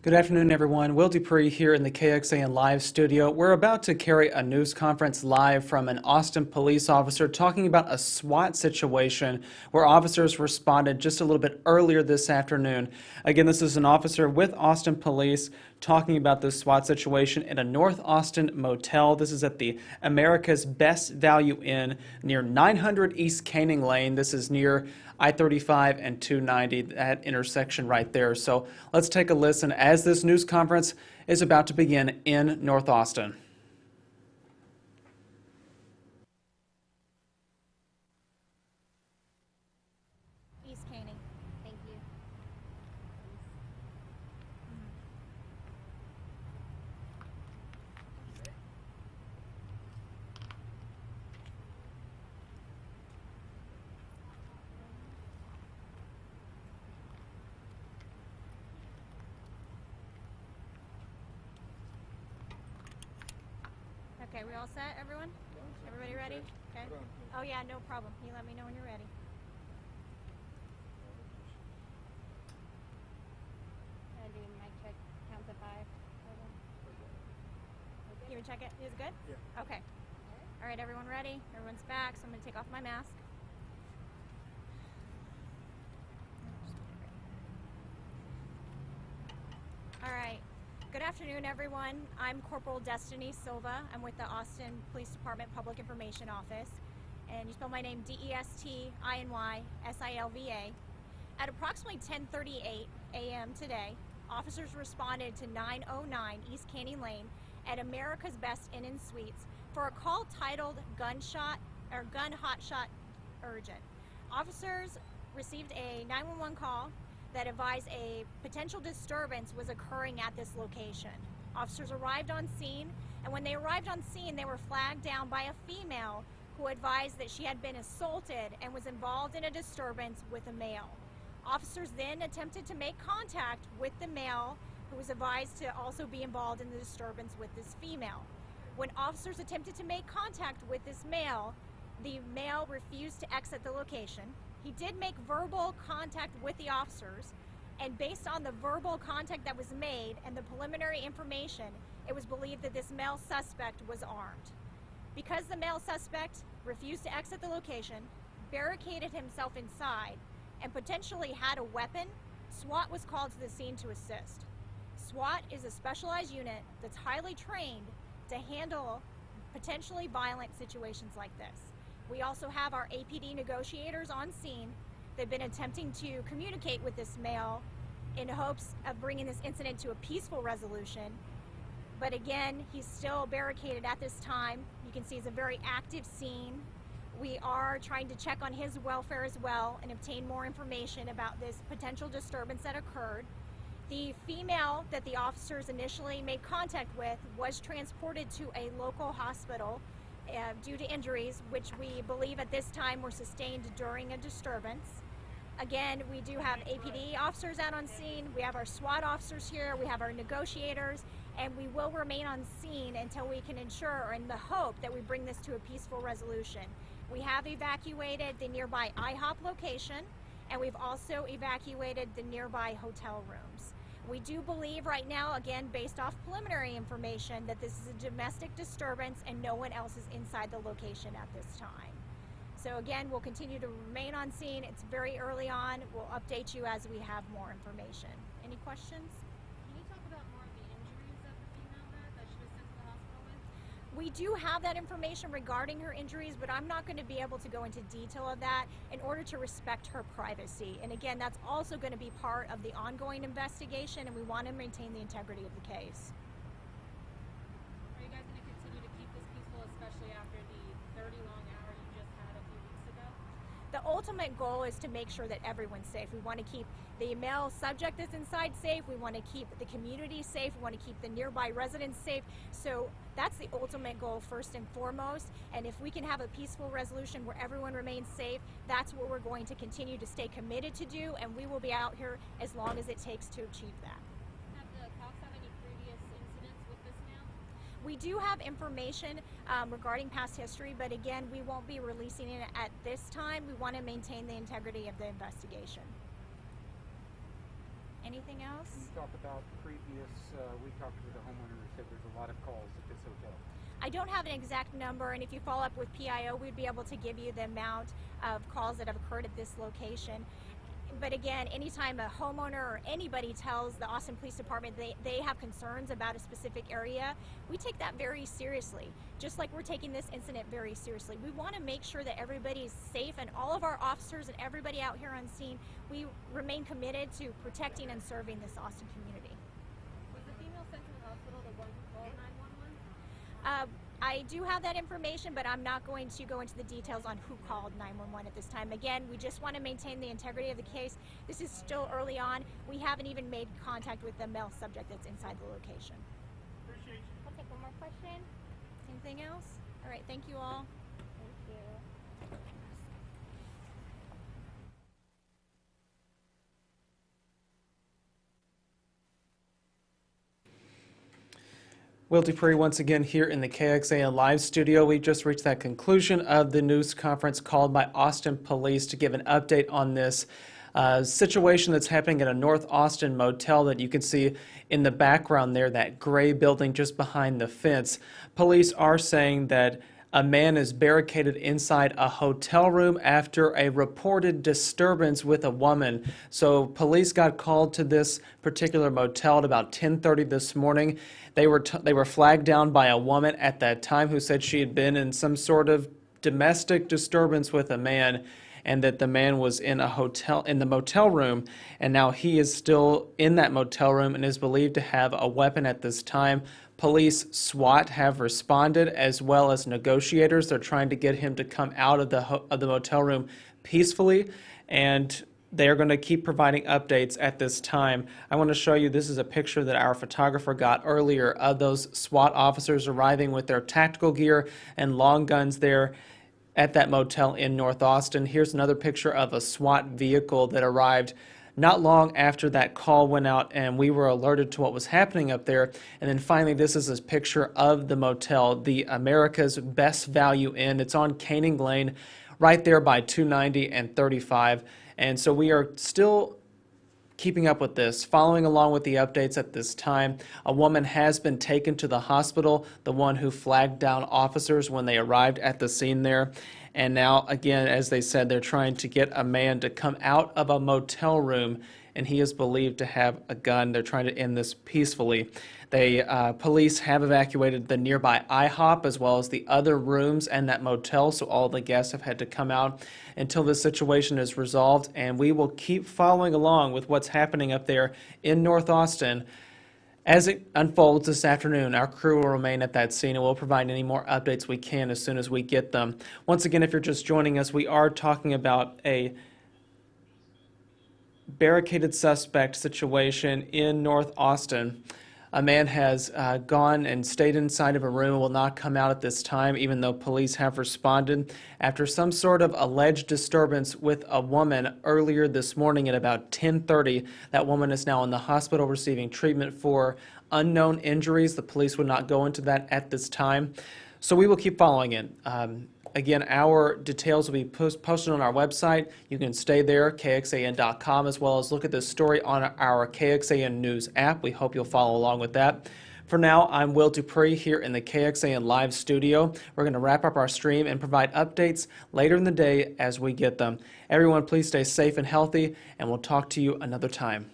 Good afternoon, everyone. Will Dupree here in the KXAN Live studio. We're about to carry a news conference live from an Austin police officer talking about a SWAT situation where officers responded just a little bit earlier this afternoon. Again, this is an officer with Austin Police talking about this SWAT situation in a North Austin motel. This is at the America's Best Value Inn near 900 East Canning Lane. This is near I-35 and 290, that intersection right there. So let's take a listen as this news conference is about to begin in North Austin. East Canning. Thank you. Okay, we all set, everyone? Everybody ready? Okay. Oh yeah, no problem. You let me know when you're ready. Gonna do mic check, count to 5. You can check it? Is it good? Yeah. Okay. All right, everyone ready? Everyone's back, so I'm gonna take off my mask. All right. Good afternoon, everyone. I'm Corporal Destiny Silva. I'm with the Austin Police Department Public Information Office. And you spell my name D-E-S-T-I-N-Y-S-I-L-V-A. At approximately 10:38 a.m. today, officers responded to 909 East Canning Lane at America's Best Inn and Suites for a call titled gun hotshot urgent. Officers received a 911 call that advised a potential disturbance was occurring at this location. Officers arrived on scene, and when they arrived on scene, they were flagged down by a female who advised that she had been assaulted and was involved in a disturbance with a male. Officers then attempted to make contact with the male, who was advised to also be involved in the disturbance with this female. When officers attempted to make contact with this male, the male refused to exit the location. He did make verbal contact with the officers, and based on the verbal contact that was made and the preliminary information, it was believed that this male suspect was armed. Because the male suspect refused to exit the location, barricaded himself inside, and potentially had a weapon, SWAT was called to the scene to assist. SWAT is a specialized unit that's highly trained to handle potentially violent situations like this. We also have our APD negotiators on scene. They've been attempting to communicate with this male in hopes of bringing this incident to a peaceful resolution. But again, he's still barricaded at this time. You can see it's a very active scene. We are trying to check on his welfare as well and obtain more information about this potential disturbance that occurred. The female that the officers initially made contact with was transported to a local hospital due to injuries, which we believe at this time were sustained during a disturbance. Again, we do have APD officers out on scene, we have our SWAT officers here, we have our negotiators, and we will remain on scene until we can ensure, or in the hope, that we bring this to a peaceful resolution. We have evacuated the nearby IHOP location, and we've also evacuated the nearby hotel rooms. We do believe right now, again, based off preliminary information, that this is a domestic disturbance and no one else is inside the location at this time. So again, we'll continue to remain on scene. It's very early on. We'll update you as we have more information. Any questions? Can you talk about more of the injuries of the female that she was sent to the hospital with? We do have that information regarding her injuries, but I'm not going to be able to go into detail of that in order to respect her privacy. And again, that's also going to be part of the ongoing investigation, and we want to maintain the integrity of the case. Are you guys going to continue to keep this peaceful, especially after the 30 long hour you just had a few weeks ago? The ultimate goal is to make sure that everyone's safe. We want to keep the male subject that's inside safe. We want to keep the community safe. We want to keep the nearby residents safe. So that's the ultimate goal first and foremost. And if we can have a peaceful resolution where everyone remains safe, that's what we're going to continue to stay committed to do. And we will be out here as long as it takes to achieve that. Have the cops have any previous incidents with this male? We do have information regarding past history, but again, we won't be releasing it at this time. We want to maintain the integrity of the investigation. Anything else? You talked about previous, we talked with the homeowner who said there's a lot of calls at this hotel. I don't have an exact number, and if you follow up with PIO, we'd be able to give you the amount of calls that have occurred at this location. But again, anytime a homeowner or anybody tells the Austin Police Department they have concerns about a specific area, we take that very seriously. Just like we're taking this incident very seriously. We want to make sure that everybody's safe, and all of our officers and everybody out here on scene, we remain committed to protecting and serving this Austin community. Was the female sent to the hospital, the one who called 911? I do have that information, but I'm not going to go into the details on who called 911 at this time. Again, we just want to maintain the integrity of the case. This is still early on. We haven't even made contact with the male subject that's inside the location. Appreciate you. I'll take one more question. Anything else? All right, thank you all. Thank you. Will Dupree once again here in the KXAN live studio. We just reached that conclusion of the news conference called by Austin Police to give an update on this situation that's happening at a North Austin motel that you can see in the background there, that gray building just behind the fence. Police are saying that a man is barricaded inside a hotel room after a reported disturbance with a woman. So police got called to this particular motel at about 10:30 this morning. They were flagged down by a woman at that time who said she had been in some sort of domestic disturbance with a man, and that the man was in the motel room, and now he is still in that motel room and is believed to have a weapon at this time. Police, SWAT have responded, as well as negotiators. They're trying to get him to come out of the motel room peacefully, and they're going to keep providing updates at this time. I want to show you, this is a picture that our photographer got earlier of those SWAT officers arriving with their tactical gear and long guns there at that motel in North Austin. Here's another picture of a SWAT vehicle that arrived not long after that call went out and we were alerted to what was happening up there. And then finally, this is a picture of the motel, the America's Best Value Inn. It's on Canning Lane, right there by 290 and 35. And so we are still keeping up with this, following along with the updates at this time. A woman has been taken to the hospital, the one who flagged down officers when they arrived at the scene there. And now, again, as they said, they're trying to get a man to come out of a motel room, and he is believed to have a gun. They're trying to end this peacefully. Police have evacuated the nearby IHOP as well as the other rooms and that motel, so all the guests have had to come out until this situation is resolved, and we will keep following along with what's happening up there in North Austin. As it unfolds this afternoon, our crew will remain at that scene and we'll provide any more updates we can as soon as we get them. Once again, if you're just joining us, we are talking about a barricaded suspect situation in North Austin. A man has gone and stayed inside of a room and will not come out at this time, even though police have responded after some sort of alleged disturbance with a woman earlier this morning at about 10:30. That woman is now in the hospital receiving treatment for unknown injuries. The police would not go into that at this time. So we will keep following it. Again, our details will be posted on our website. You can stay there, kxan.com, as well as look at this story on our KXAN News app. We hope you'll follow along with that. For now, I'm Will Dupree here in the KXAN Live studio. We're going to wrap up our stream and provide updates later in the day as we get them. Everyone, please stay safe and healthy, and we'll talk to you another time.